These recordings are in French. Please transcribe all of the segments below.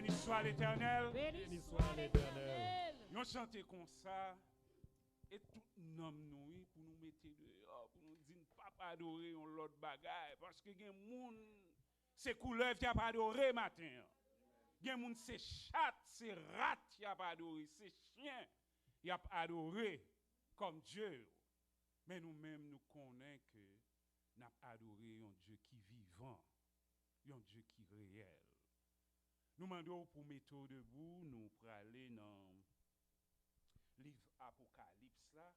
Béni soit l'Éternel. Béni soit l'Éternel. Nous chantons comme ça. Et tout nom nous pour nous mettre dehors, pour nous dire pas adorer on l'autre bagaille. Parce que gen moun, c'est couleur qui a pas adoré matin. Gen moun c'est chat, c'est rat qui a pas adoré, c'est chien qui a adoré comme Dieu. Mais nous-mêmes nous connaissons que nous avons adoré un Dieu qui est vivant, un Dieu qui est réel. Nous demandons pour mettre debout, nous pour aller dans le livre Apocalypse là.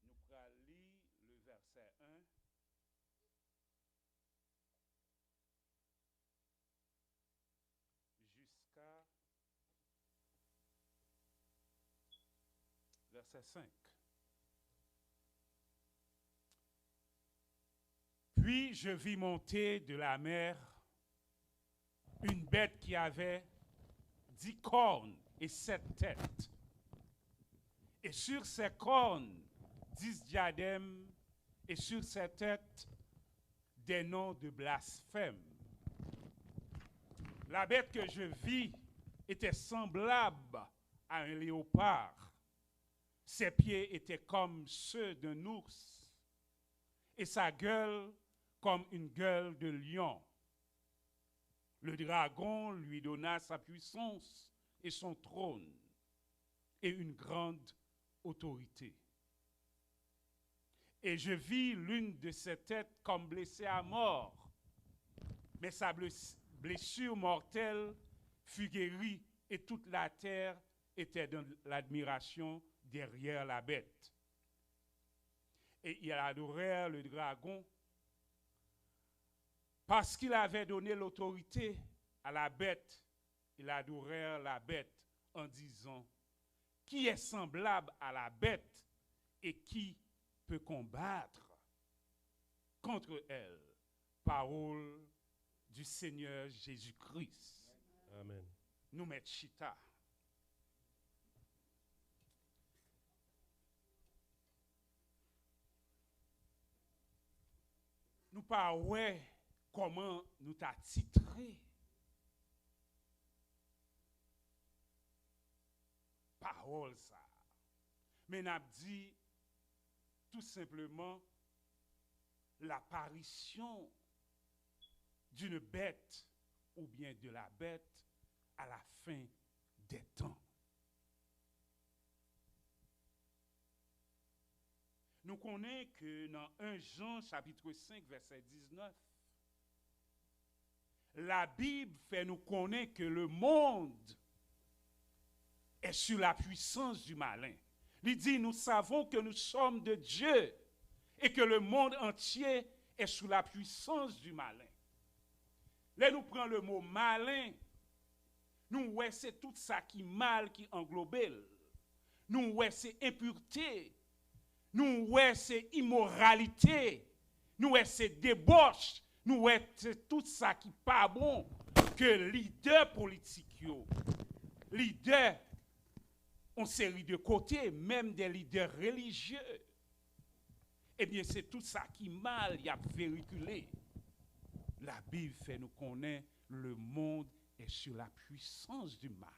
Nous pour lire le verset 1. Jusqu'à verset 5. Puis je vis monter de la mer une bête qui avait 10 cornes et 7 têtes. Et sur ses cornes, 10 diadèmes, et sur ses têtes, des noms de blasphème. La bête que je vis était semblable à un léopard. Ses pieds étaient comme ceux d'un ours, et sa gueule comme une gueule de lion. Le dragon lui donna sa puissance et son trône et une grande autorité. Et je vis l'une de ses têtes comme blessée à mort, mais sa blessure mortelle fut guérie et toute la terre était dans l'admiration derrière la bête. Et ils adorèrent le dragon parce qu'il avait donné l'autorité à la bête. Ils adorèrent la bête en disant, qui est semblable à la bête et qui peut combattre contre elle? Parole du Seigneur Jésus-Christ. Amen. Nous mettons chita. Nous parlons comment nous t'a titré. Parole ça. Mais n'a dit tout simplement l'apparition d'une bête ou bien de la bête à la fin des temps. Nous connaissons que dans 1 Jean chapitre 5 verset 19, la Bible fait nous connaître que le monde est sous la puissance du malin. Il dit, nous savons que nous sommes de Dieu et que le monde entier est sous la puissance du malin. Là, nous prenons le mot malin. Nous, ouais, c'est tout ça qui mal qui englobe. Nous, ouais, c'est impureté. Nous, ouais, c'est immoralité. Nous, ouais, c'est débauche. Nous, ouais, c'est tout ça qui pas bon que leader politique, leader, on série de côté, même des leaders religieux. Eh bien, c'est tout ça qui mal y a véhiculé. La Bible fait nous connaître le monde est sur la puissance du mal.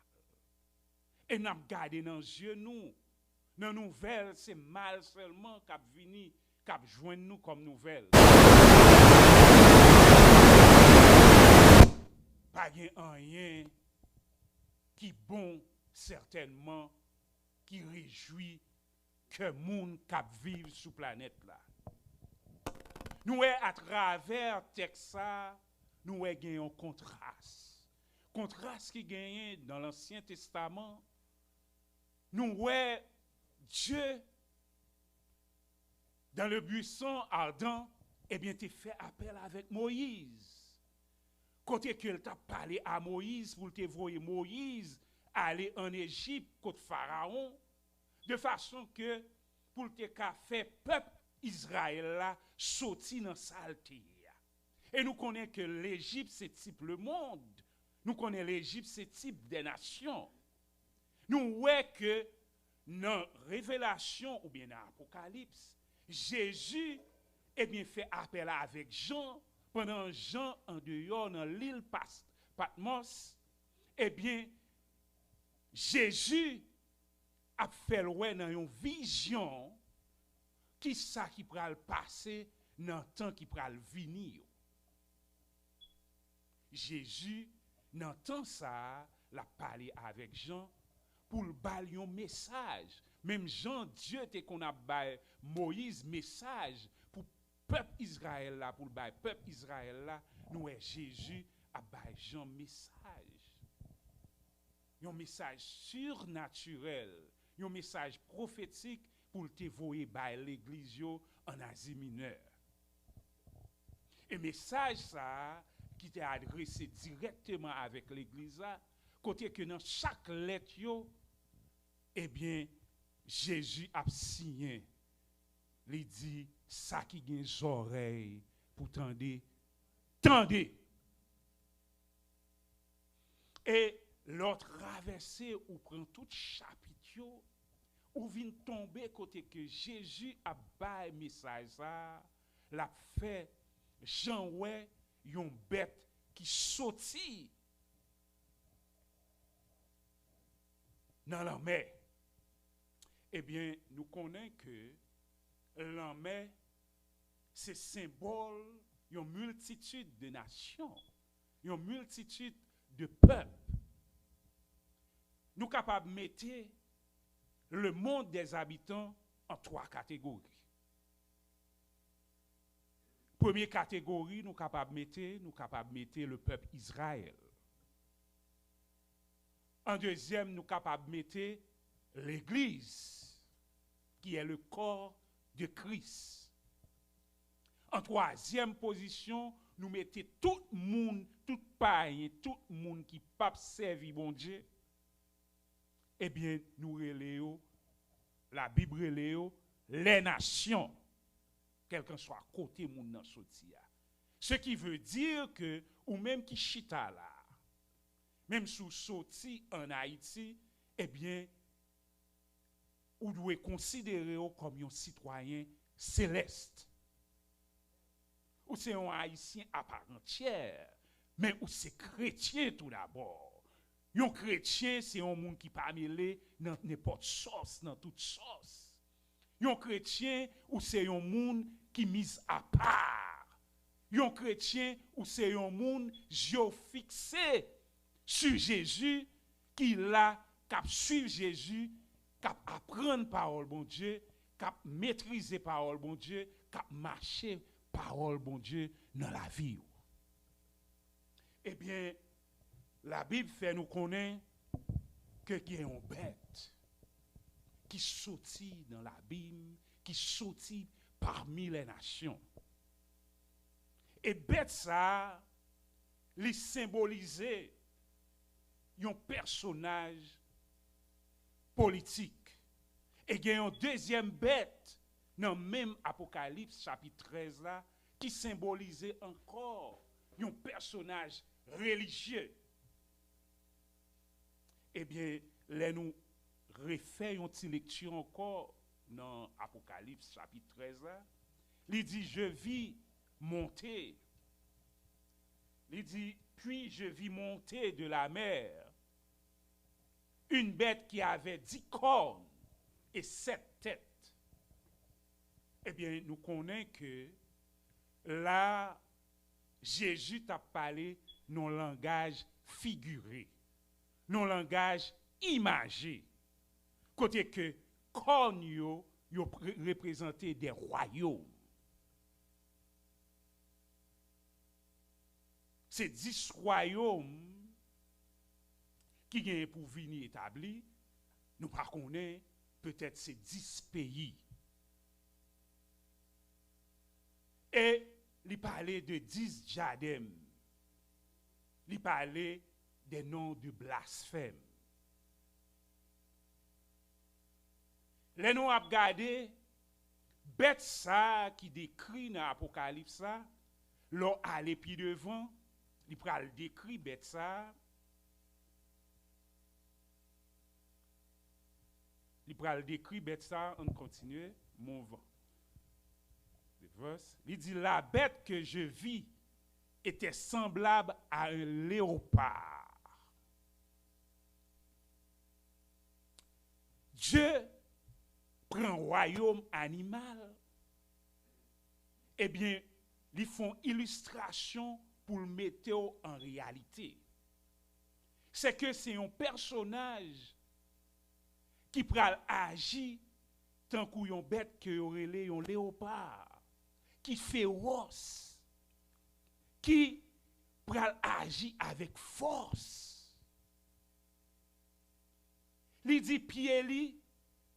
Et nous avons gardé dans les yeux nous. Dans nos nouvelles, c'est mal seulement qui vient, qui joint nous comme nouvelle. Pas rien qui bon certainement qui réjouit que monde cap vivre sur planète là. Nous à travers texte ça, nous gagnons un contraste. Contraste qui gagne dans l'Ancien Testament. Nous Dieu dans le buisson ardent, eh bien tu fait appel avec Moïse. Côté qu'il t'a parlé à Moïse pour te voyer Moïse aller en Égypte contre Pharaon, de façon que pour te faire peuple Israël là sorti dans saleté. Et nous connaissons que l'Égypte c'est type le monde. Nous connaissons l'Égypte c'est type des nations. Nous voyons que dans Révélation ou bien dans Apocalypse, Jésus eh bien fait appel avec Jean pendant Jean en dehors dans l'île Patmos, eh bien, Jésus a fait ouais dans une vision qui ça qui pral passer dans le temps qui pral venir. Jésus dans le temps ça l'a parlé avec Jean pour le bailler un message. Même Jean Dieu te qu'on a baillé Moïse message pour peuple Israël là pour le bailler peuple Israël là nous Jésus a baillé Jean message. Un message surnaturel, un message prophétique pour te voyer par l'église en Asie mineure. Et message ça qui t'est adressé directement avec l'église côté que dans chaque lettre eh bien Jésus a signé. Il dit ça qui gagne les oreilles pour tendez. Et l'autre traversée ou prend tout chapitre ou vient tomber côté que Jésus a bail message ça l'a fait Jean ouais yon bête qui sorti dans la mer. Eh bien, nous connaissons que la mer c'est symbole d'une multitude de nations, une multitude de peuples. Nous sommes capables de mettre le monde des habitants en 3 catégories. Première catégorie, nous sommes capables de mettre le peuple Israël. En deuxième, nous sommes capables de mettre l'Église, qui est le corps de Christ. En troisième position, nous mettons tout le monde, tout païen, tout le monde qui ne peut pas servir bon Dieu. Eh bien, nous reléons, la Bible reléons, les nations, quel que soit côté moun nan soti a. Ce qui veut dire que, ou même qui chita là, même sous soti en Haïti, eh bien, ou doit considérer comme un citoyen céleste. Ou c'est un haïtien à part entière, mais ou c'est chrétien tout d'abord. Un chrétien, c'est un monde qui pas mêlé dans n'importe sauce, dans toute sauce. Un chrétien, ou c'est un monde qui mise à part. Un chrétien, ou c'est un monde fixé sur Jésus, qui l'a cap suivre Jésus, cap apprendre parole bon Dieu, cap maîtriser parole bon Dieu, cap marcher parole bon Dieu dans la vie. Eh bien, la Bible fait nous connaître que il y a une bête qui sortit dans l'abîme, qui sortit parmi les nations. Et bête ça, lui symbolisait un personnage politique. Et il y a une deuxième bête dans le même Apocalypse chapitre 13 là, qui symbolisait encore un personnage religieux. Eh bien, là nous refaisons une petite lecture encore dans Apocalypse chapitre 13 là. Il dit je vis monter. Il dit puis je vis monter de la mer une bête qui avait 10 cornes et 7 têtes. Eh bien, nous connaissons que là, Jésus t'a parlé non langage figuré, non langage imagé. Côté que cornes yo représenté des royaumes. C'est 10 royaumes qui viennent pour venir établir. Nous ne connaissons pas, peut-être c'est 10 pays. Et il parlait de 10 diadèmes. Il parlait des noms de blasphème. Les noms à regarder, bête ça qui décrit dans l'Apocalypse ça, l'on allait puis devant, il pral décrit bête ça. Il pral décrit bête ça, on continue, mouvant. Il dit la bête que je vis était semblable à un léopard. Dieu prend un royaume animal, eh bien, ils font illustration pour le mettre en réalité. C'est que c'est un personnage qui pral agir tant qu'un bête que aurait un léopard, qui féroce, qui pral agir avec force. Li dit pied li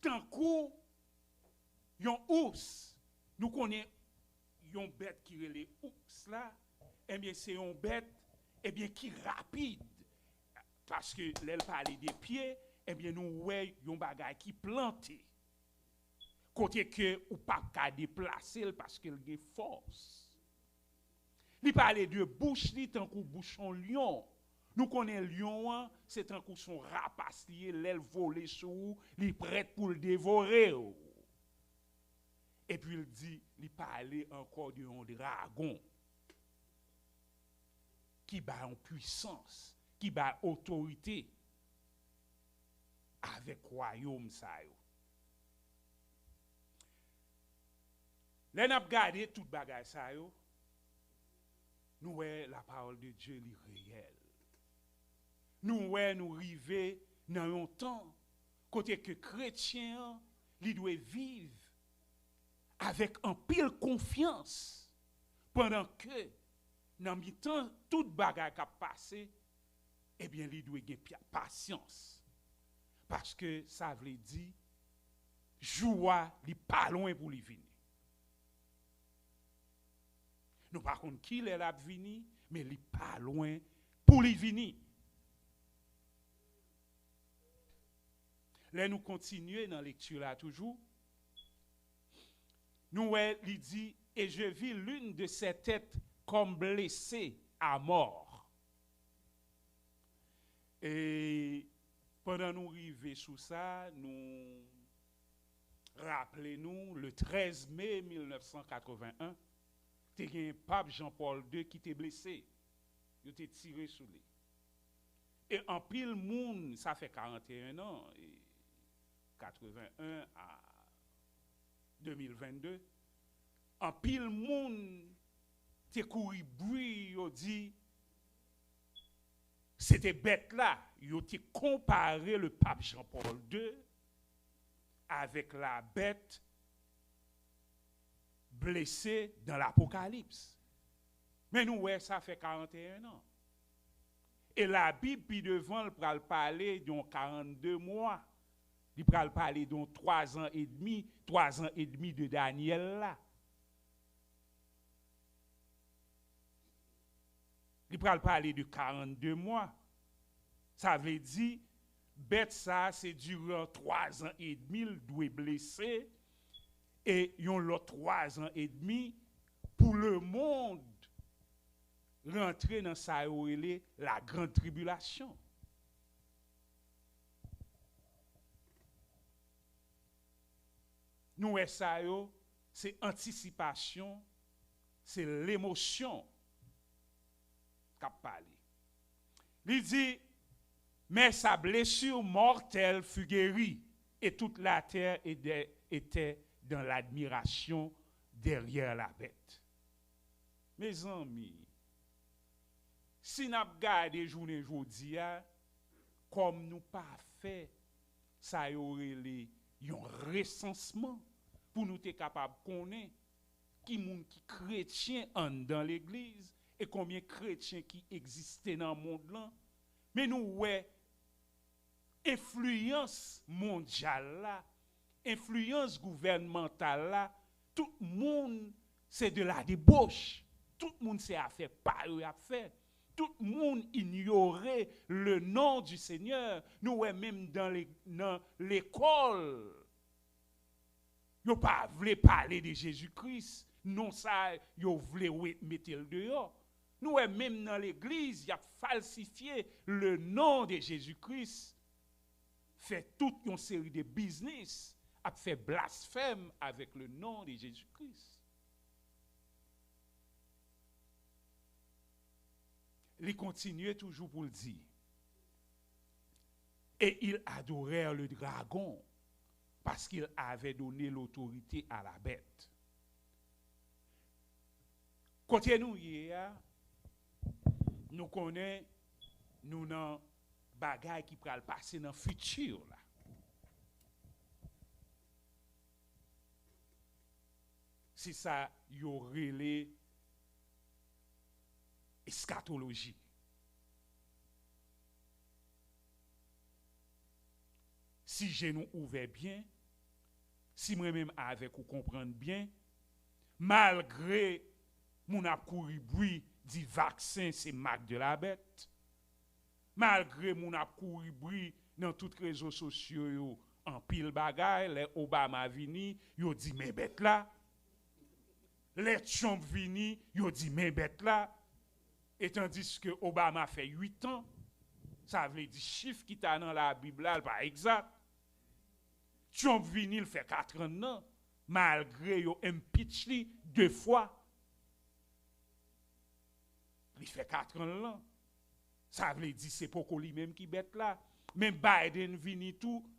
tant qu'un ours. Nous connaissons une bête qui relève ours là, eh bien c'est une bête eh bien qui rapide parce que l'elle parle des pieds, eh bien nous voyons un bagage qui planté. Côté que ou pas qu'à déplacer parce qu'il a force. Il parle de bouche li tant que bouchon lion. Nous connaissons lion, c'est tant que son rapace lié, l'aile volée sous, il prête pour le dévorer. Et puis il dit, il parlait encore d'un dragon qui bat en puissance, qui bat autorité avec royaume ça yo. Là n'a regardé toute bagaille ça yo. Nous voyons la parole de Dieu li réelle. Nous voyons nous arriver dans un temps côté que chrétien li doit vivre avec un pile confiance pendant que dans mi temps toute bagaille qui a passé, eh bien li doit gagner patience parce que ça veut dire joie li pas loin pour li venir. Nous par contre qui est là venir mais li pas loin pour li venir. Là nous continuons dans la lecture là toujours. Nous, il dit, et je vis l'une de ses têtes comme blessée à mort. Et pendant nous arriver sous ça, nous rappelez-nous, le 13 mai 1981, il y a un pape Jean-Paul II qui était blessé. Il était tiré sous lui. Et en pile monde, ça fait 41 ans, et 81 à 2022, en pile monde te couru bruit, yo dit c'était bête là, yo te comparé le pape Jean-Paul II avec la bête blessée dans l'Apocalypse. Mais nous ouais ça fait 41 ans. Et la Bible puis devant elle pral parler d'un 42 mois. Il pral parler d'un 3 ans et demi de Daniel là. Il pral parler de 42 mois. Ça veut dire, bête ça, c'est durant 3 ans et demi, il doit blesser. Et yon l'autre 3 ans et demi pour le monde rentrer dans sa la grande tribulation. Nous, ça, c'est anticipation, c'est l'émotion qu'a parlé. Il dit, mais sa blessure mortelle fut guérie, et toute la terre était dans l'admiration derrière la bête. Mes amis, si nous regardons les journées aujourd'hui, comme nous pas fait, ça y aurait un recensement pour nous être capable de connaître qui monde qui chrétien dans l'église et combien de chrétiens qui existaient dans le monde là. Mais nous ouais influence mondiale là, influence gouvernementale là, tout le monde c'est de la débauche. Tout le monde c'est à faire pas à faire. Tout le monde ignorait le nom du Seigneur. Nous ouais même dans l'école. Yo pas voulu parler de Jésus-Christ. Non ça yo voulu mettre le dehors. Nous ouais même dans l'église, il a falsifié le nom de Jésus-Christ. Fait toute une série de business, a fait blasphème avec le nom de Jésus-Christ. il continuait toujours pour le dire. Et ils adorèrent le dragon parce qu'il avait donné l'autorité à la bête. Côté nous hier, nous connaissons nous dans bagaille qui pral passer dans le futur là. C'est ça y aurait les eschatologie. Si j'ai nous ouvert bien, si moi-même avec ou comprendre bien, malgré mon a couru bruit dit vaccin c'est marque de la bête, malgré mon a couru bruit dans tous les réseaux sociaux yo, en pile bagaille, les Obama vini, yo dit mais bête là, les Trump vini, yo dit mais bête là, et tandis que Obama fait 8 ans, ça veut dire chiffre qui t'a dans la Bible là, pas exact. Trump vini, il fait 4 ans, non, malgré yo impeach li 2 fois. Il fait 4 ans là. Ça veut dire c'est pas lui-même qui bête là. Même Biden vini tout.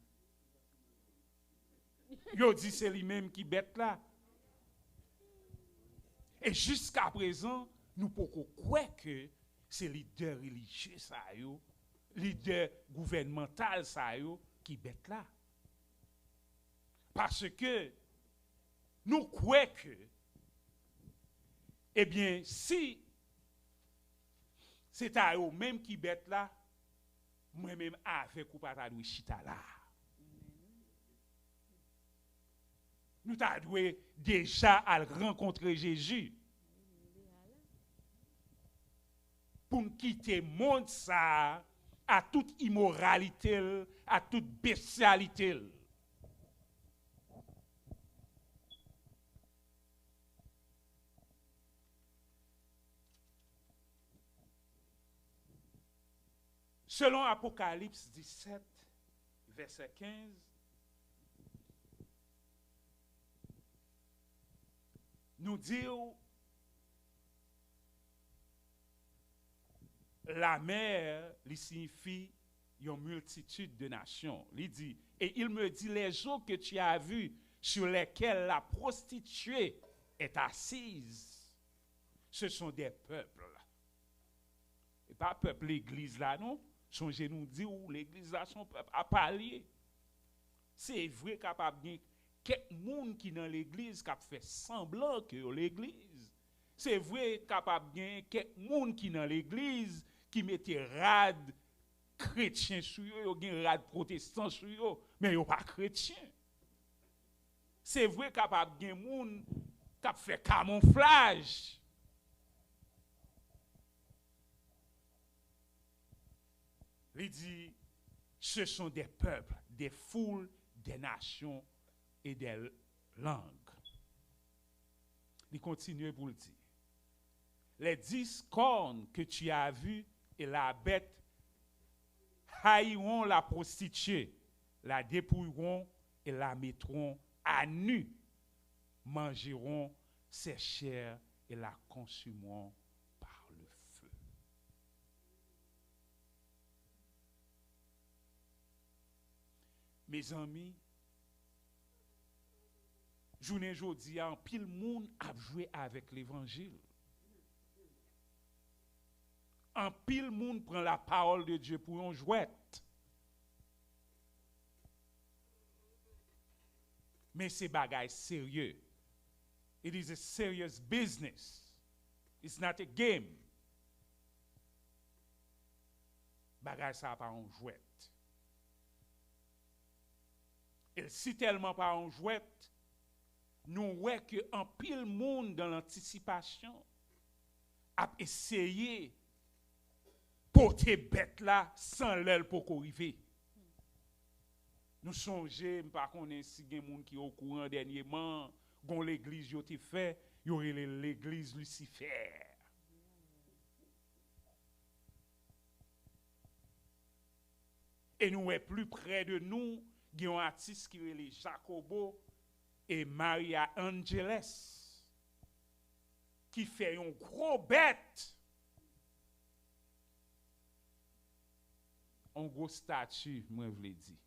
Yo dit c'est lui-même qui bête là. Et jusqu'à présent, nous pouvons croire que c'est leader religieux ça yo, leader gouvernemental ça yo qui bête là. Parce que nous croyons que, eh bien, si c'est à eux même qui bête là, moi-même avec ou pas de chita là. Nous t'avons déjà à rencontrer Jésus. Pour nous quitter le monde ça, à toute immoralité, à toute bestialité. Selon Apocalypse 17, verset 15, nous dit la mer lui signifie une multitude de nations. Il dit, et il me dit les eaux que tu as vues sur lesquelles la prostituée est assise, ce sont des peuples. Et pas peuple l'église là, non? Songez nous dire où l'église là son peuple à parler. C'est vrai capable de quelques monde qui dans l'église qui a fait semblant que l'église. C'est vrai capable de quelques monde qui dans l'église qui mettait rad chrétien sur eux, ou rad protestant sur eux, mais yo pas chrétien. C'est vrai capable de monde qui a fait camouflage. Il dit, ce sont des peuples, des foules, des nations et des langues. Il continue pour le dire. Les 10 cornes que tu as vues et la bête haïront la prostituée, la dépouilleront et la mettront à nu, mangeront ses chairs et la consumeront par le feu. Mes amis, journée jodi en pile monde a joué avec l'évangile. En pile monde prend la parole de Dieu pour une jouette. Mais c'est bagaille sérieux. It is a serious business. It's not a game. Bagaille ça pas une jouette. Et si tellement pas en jouette, nous voyons qu'un pile monde dans l'anticipation a essayé porter bête là sans l'aile pour arriver. Nous songeons, par contre, si il y a des gens qui sont au courant dernièrement, quand l'église a été faite, il y aurait l'église Lucifer. Et nous sommes plus près de nous, il y a un artiste qui est les Jacobo et Maria Angeles qui fait une gros bête un gros statut, moi je l'ai dit,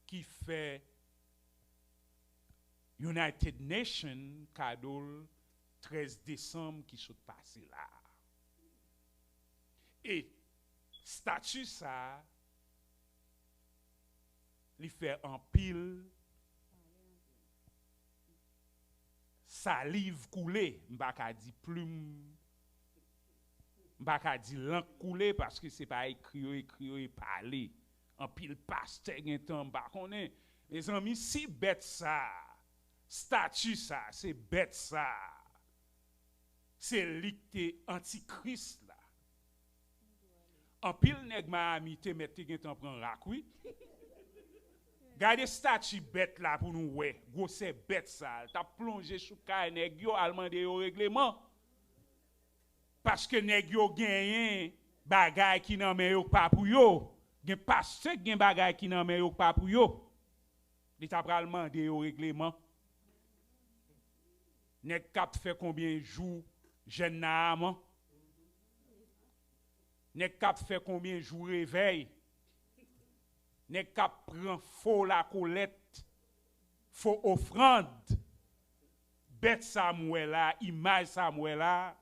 qui fait United Nations cadeau 13 décembre qui sont passé là. Et statut ça, il fait en pile salive coulée, m'baka di plume, m'baka di langue coulée parce que c'est pas écrit et parler. En pile pasteur gen temps m'ba connaît. Mes amis, si bête ça, statut ça, c'est bête ça. C'est l'icté antichrist là. En pile nèg Miami te mette gen temps prend rakoui. Gardez statut bête là pour nous ouais, gros c'est bête ça. T'a plongé sous kay nèg yo allemande yo règlement. Parce que nèg yo gagné bagay qui nan men yo pas pour yo. Gen pasteur gen bagay qui nan men yo pas pour yo. Li t'a pral mande yo règlement. Nèg k'ap fait combien jours jeune nan? Nèg k'ap fait combien jours réveil? Nèg k'ap prend faux la collecte, faux offrande. Bête Samuel là, image Samuel là.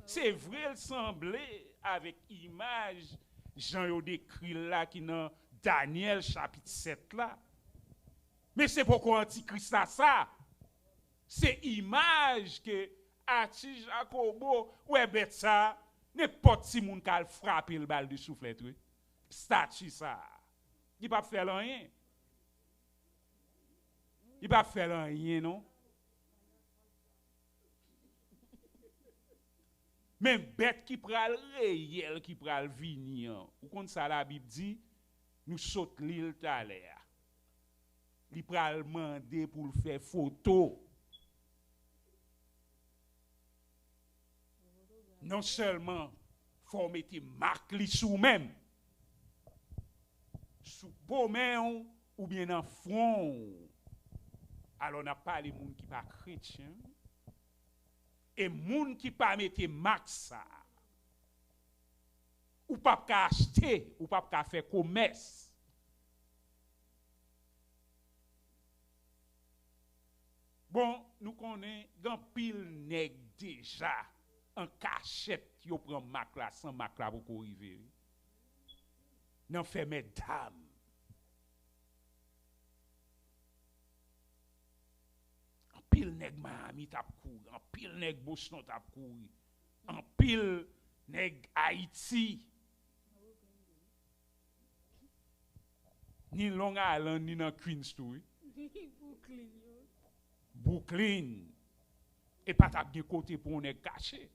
C'est vrai, il semblait avec image Jean yo décrit là qui dans Daniel chapitre 7 là. Mais c'est pourquoi Antichrist a ça. C'est image que Ati Jacobo ouais bête ça, n'importe si moun k'al frapper le balle de soufflet oui. Statue ça. Il pas faire rien. Il pas faire rien non. Même bête qui pral réel qui pral venir. Ou comme ça la Bible dit, nous saute l'île t'aller. Il pral demander pour faire photo. Non seulement faut mettre marque li sous même. Sous beau main ou bien en front. Alors n'a pas les gens qui pas chrétiens. Et moun qui pas mette marque ça. Ou pas ka acheter, ou pas ka faire commerce. Bon, nous connaissons grand pile nèg déjà en cachette yo prend marque là sans marque là pour arriver. Nan fait mesdames. En pile nèg Miami tap couru, en pile nèg Boston tap couru, en pile nèg Haïti. Ni Long Island ni dans Queens tout. Brooklyn. Et pas tap gen côté pour nèg caché.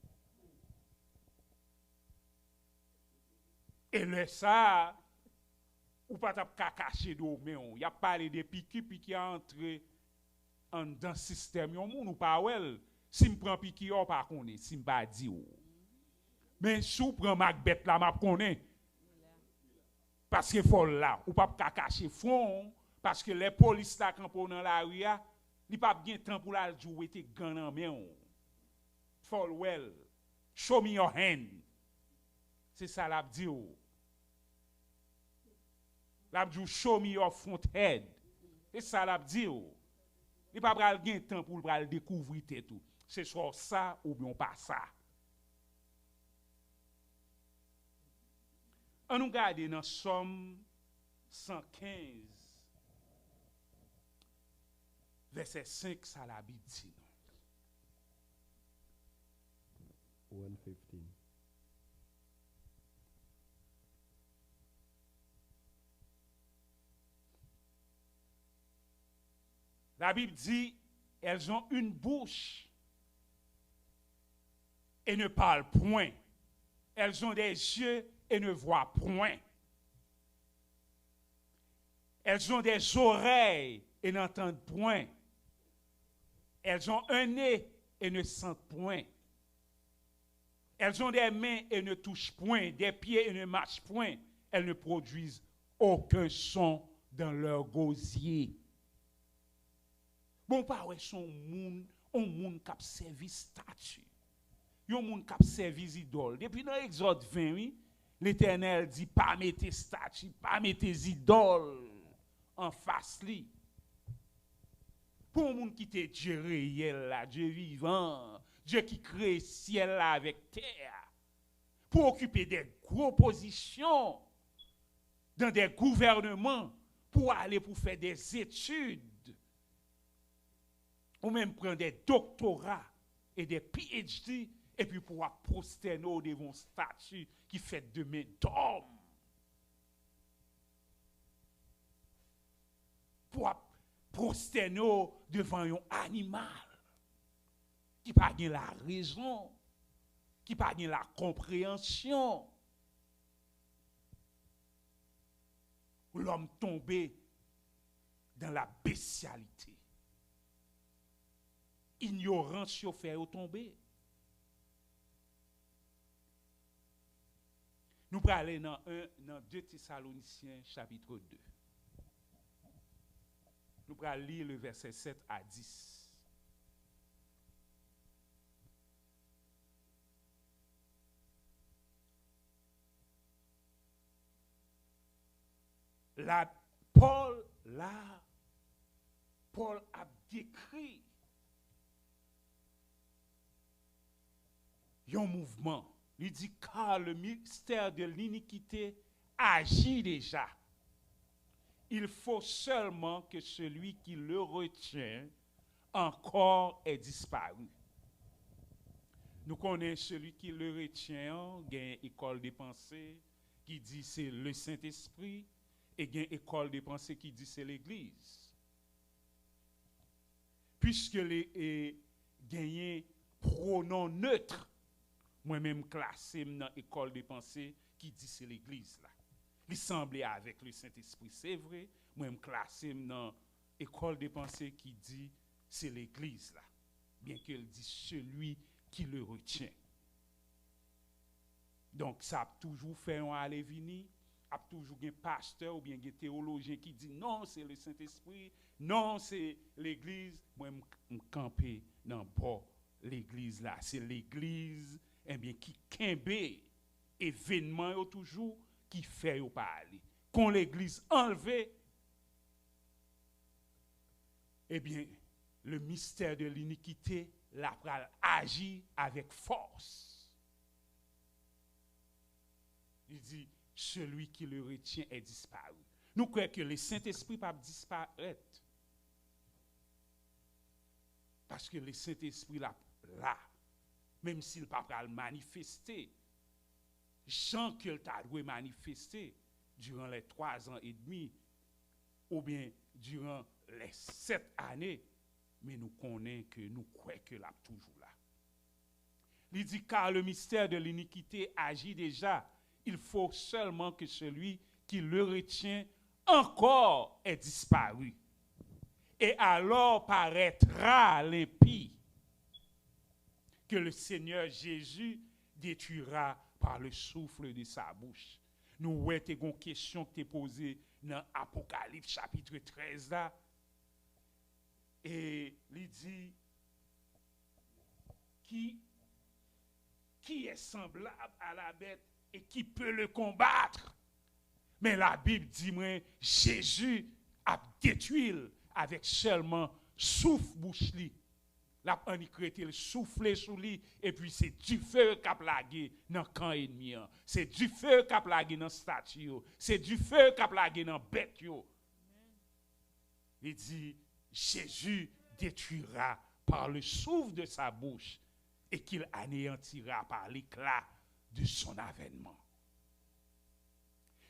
Et le ça ou pas tap ka caché do mais on y a parlé de piqui entré en dans système yon moun ou pas wel si me prend piqui ou pas connait si me pas di ou mais sou prend Macbeth là m'a connait parce que faut là ou pas ka cacher front parce que les polices là campo dans la rue li pas bien temps pour la jouer te gan en main on faut well show me your hand c'est ça l'a dit ou l'a dit show me your front head c'est ça l'a dit ou il pas pral gen temps pour pral découvrir tout. C'est soit ça ou bien pas ça. On nous garde dans Somme 115 verset 5 ça la Bible dit. 115. La Bible dit, elles ont une bouche et ne parlent point. Elles ont des yeux et ne voient point. Elles ont des oreilles et n'entendent point. Elles ont un nez et ne sentent point. Elles ont des mains et ne touchent point, des pieds et ne marchent point. Elles ne produisent aucun son dans leur gosier. Bon, pas ouais, son moun, on moun kap servi statue. Yon moun kap servi idole. Depuis dans Exode 20, l'Éternel dit, pas mettre statues, pas mettre idoles en face li. Pour un monde qui était Dieu réel, là, Dieu vivant, Dieu qui crée ciel là avec terre, pour occuper des grosses positions dans des gouvernements, pour aller pour faire des études, ou même prendre des doctorats et des PhD, et puis pouvoir prosterner devant statue qui fait de main d'homme. Pour prosterner devant un animal qui n'a pas la raison, qui n'a pas la compréhension. L'homme tombé dans la bestialité. Ignorance yo fait tomber. Nous allons aller dans 2 Thessaloniciens chapitre 2. Nous allons lire le verset 7 à 10. Paul a décrit un mouvement. Il dit car le mystère de l'iniquité agit déjà. Il faut seulement que celui qui le retient encore ait disparu. Nous connaissons celui qui le retient, il y a une école de pensée qui dit c'est le Saint-Esprit, et il y a une école de pensée qui dit c'est l'Église. Puisque les gagnent pronom neutre, moi-même classé dans l'école de pensée qui dit c'est l'Église là. Il semblait avec le Saint-Esprit, c'est vrai, moi-même classé dans l'école de pensée qui dit c'est l'Église là. Bien qu'elle dit celui qui le retient. Donc ça a toujours fait un aller-venir, a toujours un pasteur ou bien un théologien qui dit non, c'est le Saint-Esprit, non, c'est l'Église. Moi, je campe dans bon l'Église là. C'est l'Église qui kembe événement toujours qui fait au parler. Quand l'Église enlevée, le mystère de l'iniquité la agit avec force. Il dit, celui qui le retient est disparu. Nous croyons que le Saint-Esprit ne va pas disparaître. Parce que le Saint-Esprit là, même s'il ne va pas le manifester, Jean qu'il t'a dû manifester durant les 3 ans et demi, ou bien durant les 7 années, mais nous connaissons que nous croyons que là toujours là. Il dit car le mystère de l'iniquité agit déjà. Il faut seulement que celui qui le retient encore ait disparu. Et alors paraîtra l'impie que le Seigneur Jésus détruira par le souffle de sa bouche. Nous voyons une question qui est posée dans Apocalypse chapitre 13 là. Et il dit qui est semblable à la bête et qui peut le combattre. Mais la Bible dit moi Jésus a détruit avec seulement souffle bouche li. La panicrété le souffler sous lui et puis c'est du feu qui a plagué dans camp ennemi. C'est du feu qui a plagué dans statue. C'est du feu qui a plagué dans bête yo. Il dit Jésus détruira par le souffle de sa bouche et qu'il anéantira par l'éclat de son avènement.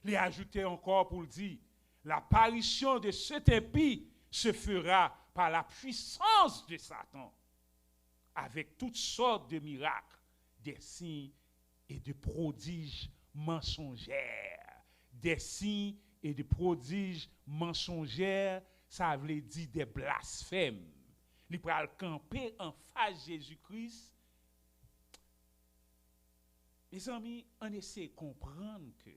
Il a ajouté encore pour dire, l'apparition de cet impie se fera par la puissance de Satan, avec toutes sortes de miracles, des signes et de prodiges mensongères. Des signes et de prodiges mensongères, ça veut dire des blasphèmes. Il va camper en face de Jésus-Christ. Mes amis, on essaie de comprendre que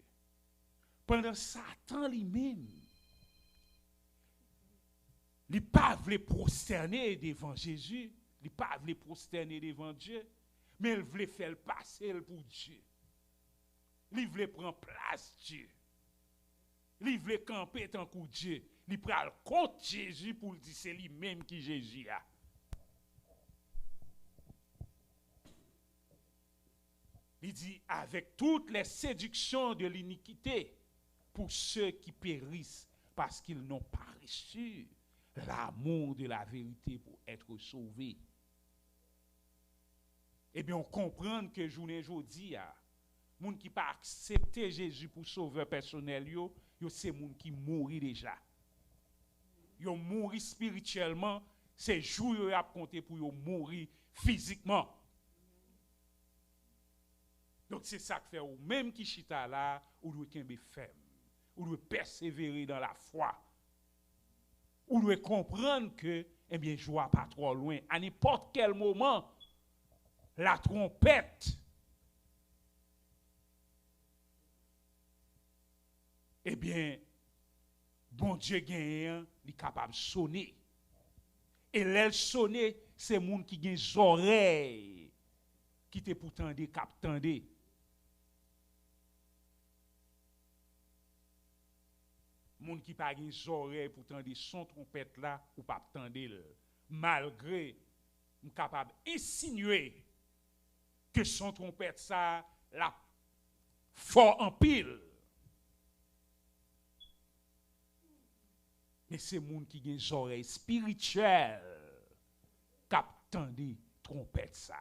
pendant Satan lui-même, il ne pas voulait prosterner devant Jésus, il ne pas voulait prosterner devant Dieu, mais il voulait faire passer pour Dieu. Li vle prend place Dieu. Li vle camper tant que Dieu. Li pral contre Jésus pour dire c'est lui même qui Jésus a. Il dit avec toutes les séductions de l'iniquité pour ceux qui périssent parce qu'ils n'ont pas reçu l'amour de la vérité pour être sauvés. Eh bien, on comprend que journée aujourd'hui, moun qui pas accepté Jésus pour sauveur personnel yo c'est moun qui mourit déjà. Yo mourit spirituellement, c'est jour yo a compté pour yo mourir physiquement. Donc c'est ça que fait ou même qui chita là, ou doit kembe ferme, ou doit persévérer dans la foi. Ou doit comprendre que eh bien je vois pas trop loin, à n'importe quel moment la trompette eh bien, bon Dieu gagnant, il est capable de sonner. Et l'elle sonner, c'est moun qui gagne des oreilles, qui te pour tendre, cap tendre. Moun qui pas gagne des oreilles pour tendre son trompette là, ou pas tendre. Malgré, on capable insinuer que son trompette ça, la fort en pile. Mais c'est moun qui gen oreilles spirituelles k'ap tande trompette ça.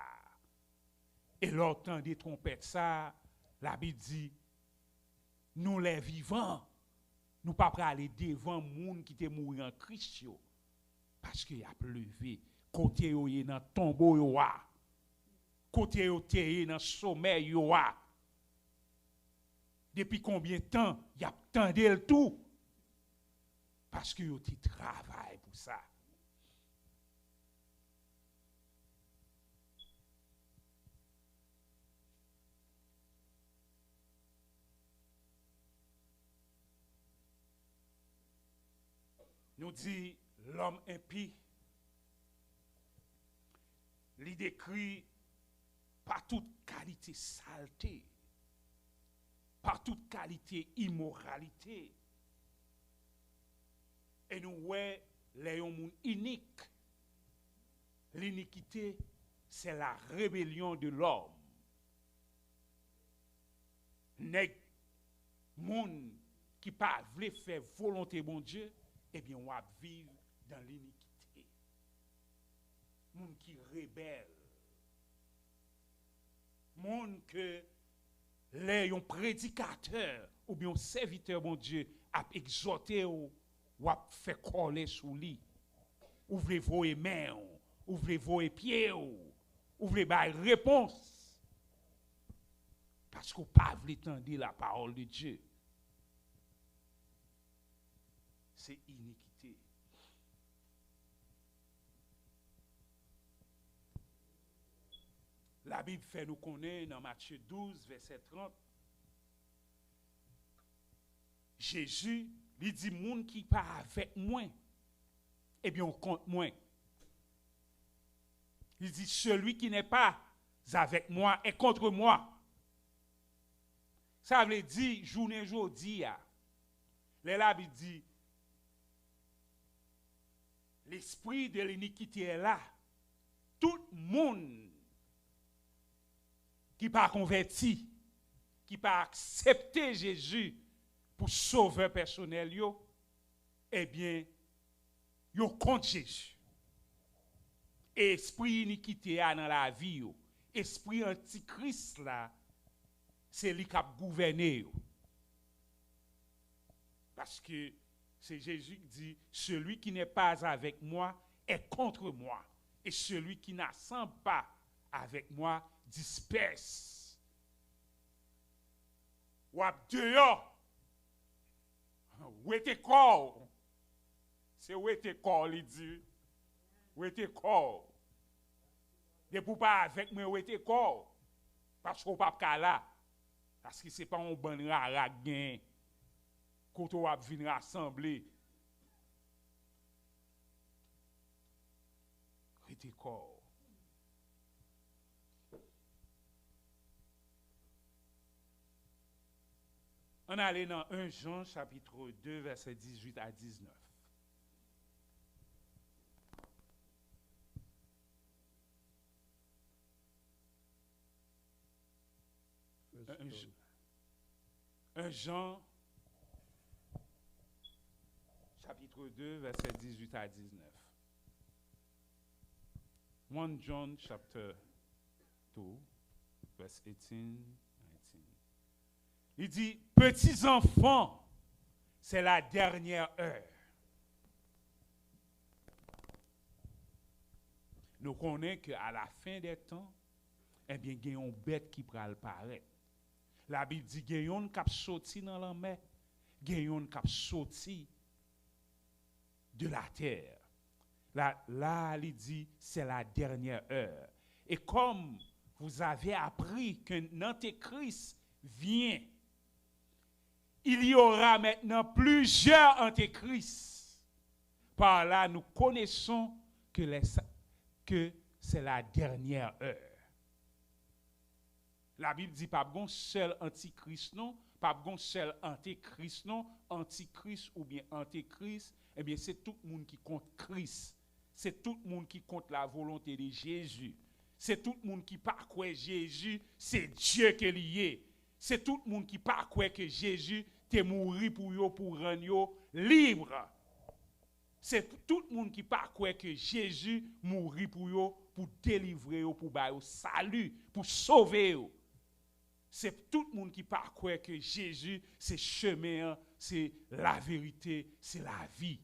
Et l'entendre trompette ça, la Bible dit nous les vivants, nous pas aller devant moun qui te mouri en Christ yo, parce qu'il a levé côté yo y dans tombeau yo a. Côté yo te dans sommeil yo a. Depuis combien de temps y a tendé le tout? Parce que yo ti travail pour ça. Nous dit l'homme impie, il décrit par toute qualité saleté, par toute qualité immoralité. Et nous voyons les gens uniques. L'iniquité, c'est la rébellion de l'homme. Nèg moun qui pas veut faire volonté bon Dieu, eh bien on va vivre dans l'iniquité. Moun qui rebelle. Moun que les prédicateurs ou bien serviteurs bon Dieu a exhorté ou a fait coller sous lui. Ouvrez vos mains, ouvrez vos pieds, ouvrez vos réponses. Parce qu'on pas veut entendre la parole de Dieu. C'est iniquité. La Bible fait nous connaître dans Matthieu 12, verset 30. Jésus lui dit, moun qui pas avec moi, eh bien on compte moins. Il dit, celui qui n'est pas avec moi est contre moi. Ça veut dire, journée aujourd'hui, la Bible dit, l'esprit de l'iniquité est là. Tout le monde qui pas converti, qui pas accepté Jésus pour sauveur personnel, eh bien, yo contre Jésus. Esprit iniquité dans la vie, esprit antichrist là, c'est lui qui a gouverné. Parce que c'est Jésus qui dit, celui qui n'est pas avec moi est contre moi. Et celui qui n'assemble pas avec moi disperse. Ou dehors. Où est corps? C'est où est corps, il dit. Où est corps? Et pour pas avec moi, où est corps? Parce qu'on pas là. Parce que c'est pas un bon rara gain. Quand on va venir rassembler. Où est corps? On allait dans 1 Jean chapitre 2 verset 18 à 19. Un Jean chapitre 2 verset 18 à 19. 1 John chapter 2 verse 18. Il dit, petits enfants, c'est la dernière heure. Nous connaissons qu'à la fin des temps, eh bien, il y a une bête qui pral paraître. La Bible dit, il y a une qui sorti dans la mer, il y a une qui sorti de la terre. Là, il dit, c'est la dernière heure. Et comme vous avez appris qu'un antéchrist vient, il y aura maintenant plusieurs antéchrists. Par là, nous connaissons que c'est la dernière heure. La Bible dit pas bon seul antichrist non, pas bon seul antéchrist non, antichrist ou bien antéchrist, eh bien c'est tout le monde qui compte Christ. C'est tout le monde qui compte la volonté de Jésus. C'est tout le monde qui pas quoi Jésus, c'est Dieu qui est lié. C'est tout le monde qui pas quoi que Jésus t'est mort pour rendre libre. C'est tout le monde qui pas quoi que Jésus mourit pour délivrer pour bailler salut, pour sauver. C'est tout le monde qui pas quoi que Jésus c'est chemin, c'est la vérité, c'est la vie.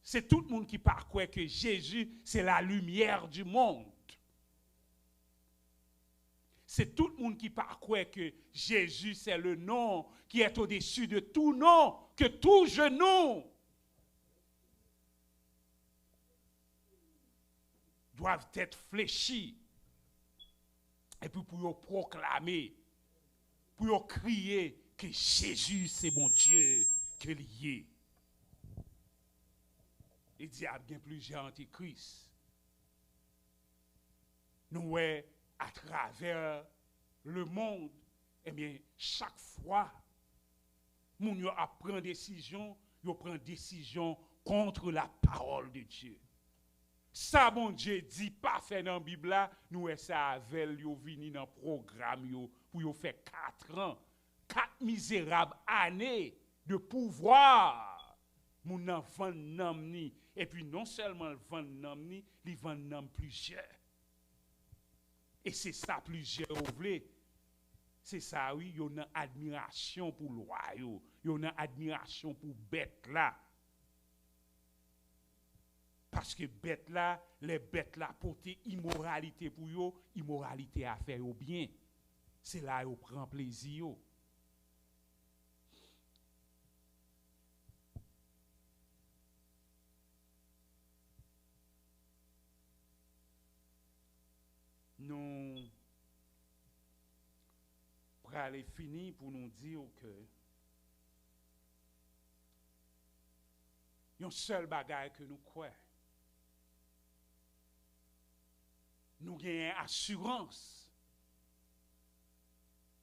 C'est tout le monde qui pas quoi que Jésus c'est la lumière du monde. C'est tout le monde qui pas croire que Jésus, c'est le nom qui est au-dessus de tout nom, que tout genou doivent être fléchis. Et puis pour proclamer, pour crier que Jésus, c'est mon Dieu, que lié. Il dit, il y a bien plusieurs antichrists. Nous, à travers le monde, eh bien, chaque fois, moun yo prend décision, yo prend décision contre la parole de Dieu. Ça, bon Dieu dit pas fait dans la Bible là, nous ça avec yo vini dans programme yo pour yo faire 4 ans, 4 misérables années de pouvoir. Moun nan vend nam ni et puis non seulement vend nam ni, li vend nam plusieurs. Et c'est ça plusieurs voulaient. C'est ça oui, il y a une admiration pour le roi, il y a une admiration pour bête là. Parce que bête là, les bêtes là portent immoralité pour eux, immoralité à faire au bien. C'est là où prend plaisir. Nous pour aller finir pour nous dire que un seul bagage que nous croyons. Nous avons assurance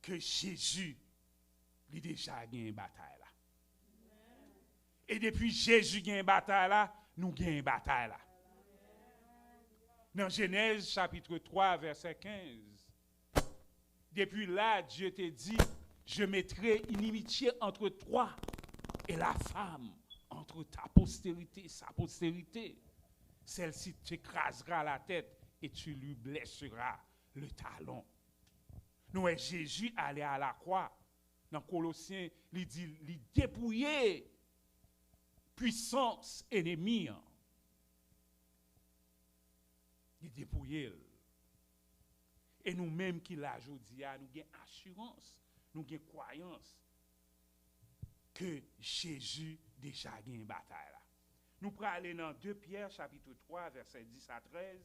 que Jésus a déjà gagné une bataille là. Et depuis Jésus a gagné une bataille là, nous gagnons une bataille là. Dans Genèse chapitre 3 verset 15. Depuis là, Dieu te dit, je mettrai inimitié entre toi et la femme, entre ta postérité et sa postérité. Celle-ci t'écrasera la tête et tu lui blesseras le talon. Nous, Jésus allait à la croix. Dans Colossiens, il dit, il dépouiller puissance ennemie. Il dépouiller. Et nous-mêmes qui l'a aujourd'hui, nous avons assurance, nous avons croyance que Jésus déjà a gagné une bataille là. Nous pourrons aller dans 2 Pierre chapitre 3 verset 10 à 13.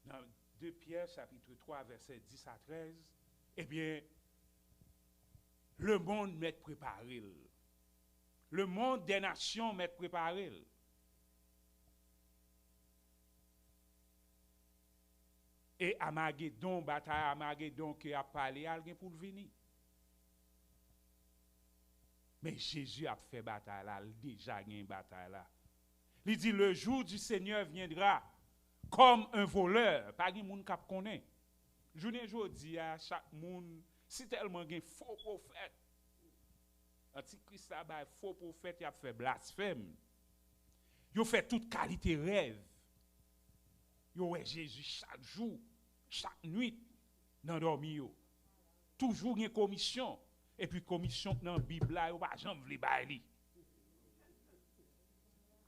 Dans 2 Pierre chapitre 3 verset 10 à 13, eh bien, le monde m'est préparé. Le monde des nations m'est préparé. Et Armageddon, bataille Armageddon qui a parlé, alguien pour venir. Mais Jésus a fait bataille là, déjà une bataille là. Il dit le jour du Seigneur viendra comme un voleur, pas de monde qui connaît. Journée aujourd'hui à chaque monde, si tellement gen faux prophète. Antichrist a ba faux prophète, il a fait blasphème. Il fait toute qualité rêve. Yo ouais Jésus chaque jour, chaque nuit dans dormi yo. Toujours une commission et puis commission dans Bible là, yo pas jamais vle ba li.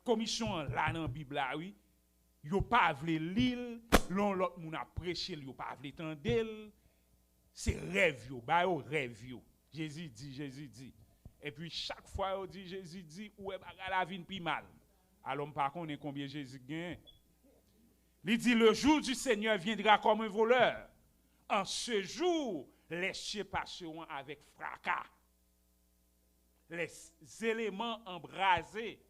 Commission là dans Bible là oui, yo pas vle lire, l'autre moun a prêché, yo pas vle tendel. C'est rêve yo, ba yo rêve yo. Jésus dit. Et puis chaque fois yo dit Jésus dit ouais baga la vie pi mal. Alors par contre combien Jésus gagne. Il dit, le jour du Seigneur viendra comme un voleur. En ce jour, les cieux passeront avec fracas. Les éléments embrasés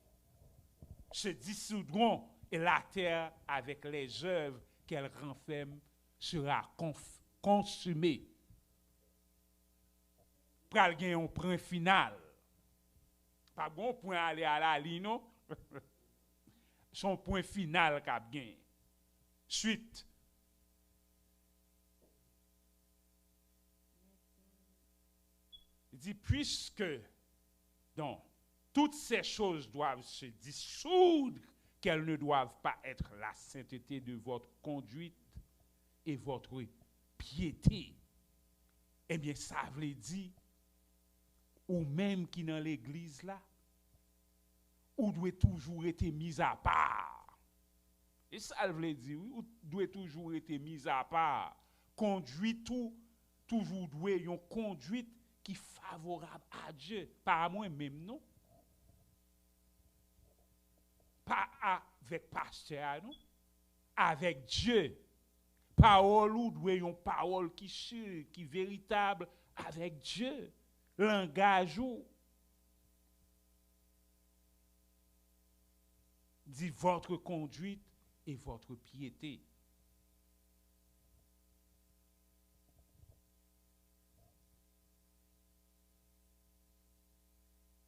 se dissoudront et la terre, avec les œuvres qu'elle renferme, sera consumée. Pral gen un point final. Pas bon point aller à la ligne, non? Son point final qu'a gen. Suite. Il dit, puisque donc, toutes ces choses doivent se dissoudre, qu'elles ne doivent pas être la sainteté de votre conduite et votre piété. Eh bien, ça veut dire, ou même qui dans l'église là, ou doit toujours être mis à part. Et ça veut dire, oui, ou doit toujours être mis à part. Conduit toujours doit une conduite qui est favorable à Dieu. Pas à moi-même, non. Pas avec pasteur, non. Avec Dieu. Parole ou doit une parole qui sûre, qui est véritable avec Dieu. Langage ou. Dit votre conduite et votre piété.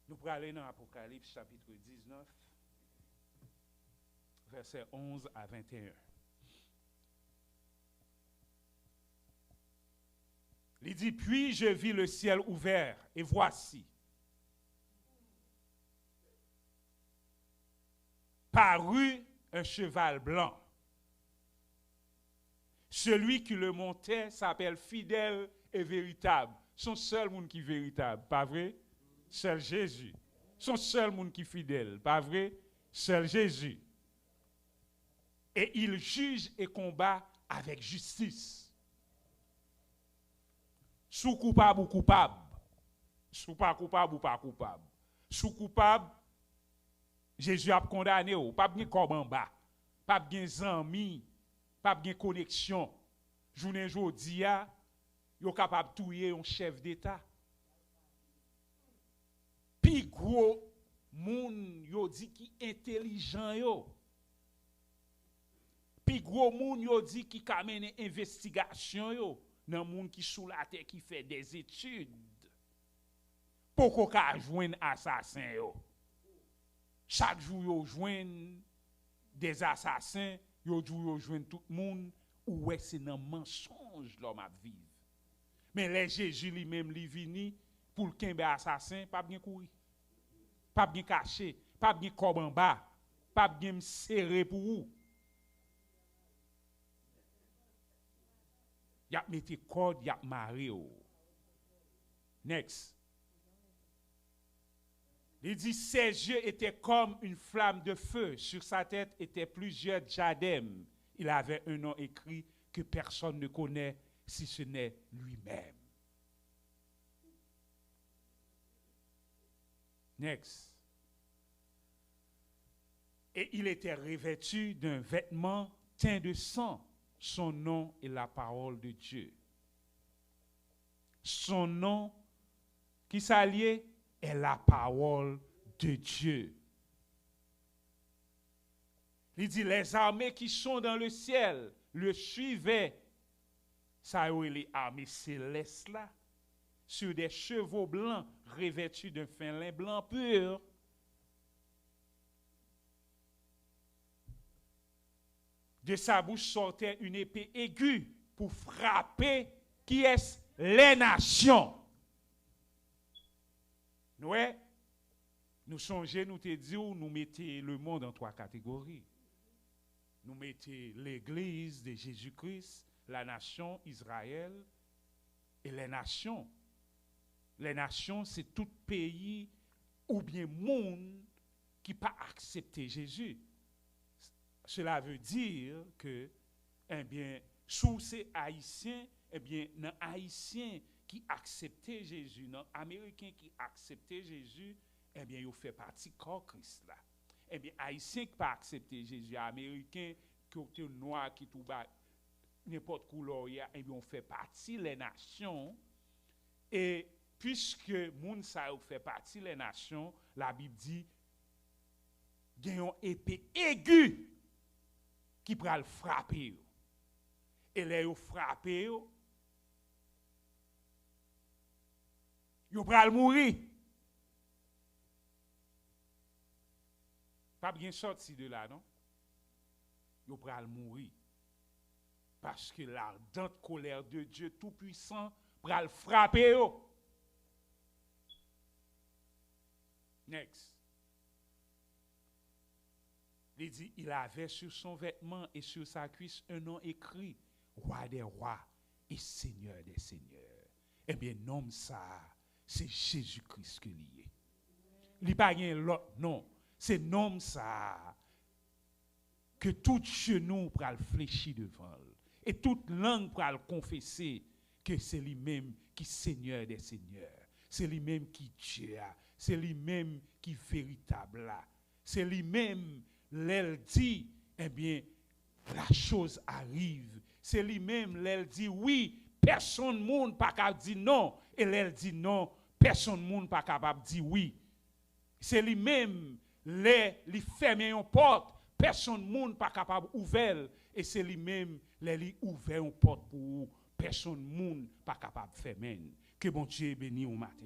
Nous pourrons aller dans Apocalypse chapitre 19, versets 11 à 21. Il dit, puis je vis le ciel ouvert, et voici, parut un cheval blanc. Celui qui le montait s'appelle fidèle et véritable. Son seul monde qui est véritable, pas vrai? Seul Jésus. Son seul monde qui est fidèle, pas vrai? Seul Jésus. Et il juge et combat avec justice. Sous coupable ou coupable. Sous pas coupable ou pas coupable. Sous coupable, Jésus a condamné ou pas bien comme en bas, pas bien zami, pas bien connexion. Journée jodi a, yo capable touyer un chef d'état. Pi gros moun yo dit qui intelligent yo. Pi gros moun yo dit qui ka mène investigation yo, nan moun qui sous la terre qui fait des études. Poko ka joindre assassin yo. Chaque jour, yo joignent des assassins, yo joignent tout le monde, ou c'est un mensonge l'homme à vivre. Mais les Jésus lui-même li vini pour kembe assassin, pas bien courir, pas bien caché, pas bien kob en bas, pas bien serré pour vous. Y a mette code, y a maré. Next. Il dit, ses yeux étaient comme une flamme de feu. Sur sa tête étaient plusieurs diadèmes. Il avait un nom écrit que personne ne connaît si ce n'est lui-même. Next. Et il était revêtu d'un vêtement teint de sang. Son nom est la parole de Dieu. Son nom, qui s'alliait, est la parole de Dieu. Il dit, les armées qui sont dans le ciel le suivaient ça y est les armées célestes là, sur des chevaux blancs revêtus d'un fin lin blanc pur. De sa bouche sortait une épée aiguë pour frapper qui est les nations. Ouais, nous songeons, nous te disons, nous mettons le monde en 3 catégories. Nous mettons l'église de Jésus-Christ, la nation Israël et les nations. Les nations, c'est tout pays ou bien monde qui n'a pas accepté Jésus. Cela veut dire que, eh bien, sous ces Haïtiens, eh bien, dans Haïtiens qui acceptaient Jésus, dans Américains qui acceptaient Jésus, eh bien, ils font partie de Christ là. Eh bien, Haïtiens qui pas accepté Jésus, Américains qui ont noir qui tout bas, n'importe couleur, eh bien, on fait partie des nations. Et puisque moun sa fait partie des nations, la Bible dit, il y a une épée aiguë qui pourra le frapper. Et là, il frapper, il pourra le mourir. Pas bien sorti de là, non? Il pourra le mourir. Parce que l'ardente colère de Dieu Tout-Puissant pourra le frapper. Next. Il dit, il avait sur son vêtement et sur sa cuisse un nom écrit, Roi des rois et Seigneur des seigneurs. Eh bien, nom ça, c'est Jésus-Christ que lié. Il n'y a pas l'autre nom. C'est nom ça que tout genou pral fléchir devant et toute langue pral confesser que c'est lui-même qui Seigneur des seigneurs. C'est lui-même qui Dieu, c'est lui-même qui véritable là. C'est lui-même l'elle dit, eh bien, la chose arrive. C'est lui-même, l'elle dit oui, personne monde pas capable dire non. Et l'elle dit non, personne monde pas capable dire oui. C'est lui-même, lui ferme une porte, personne monde pas capable ouvrir. Et c'est lui-même, lui ouvert une porte pour personne monde pas capable fermer. Que bon Dieu bénisse au matin.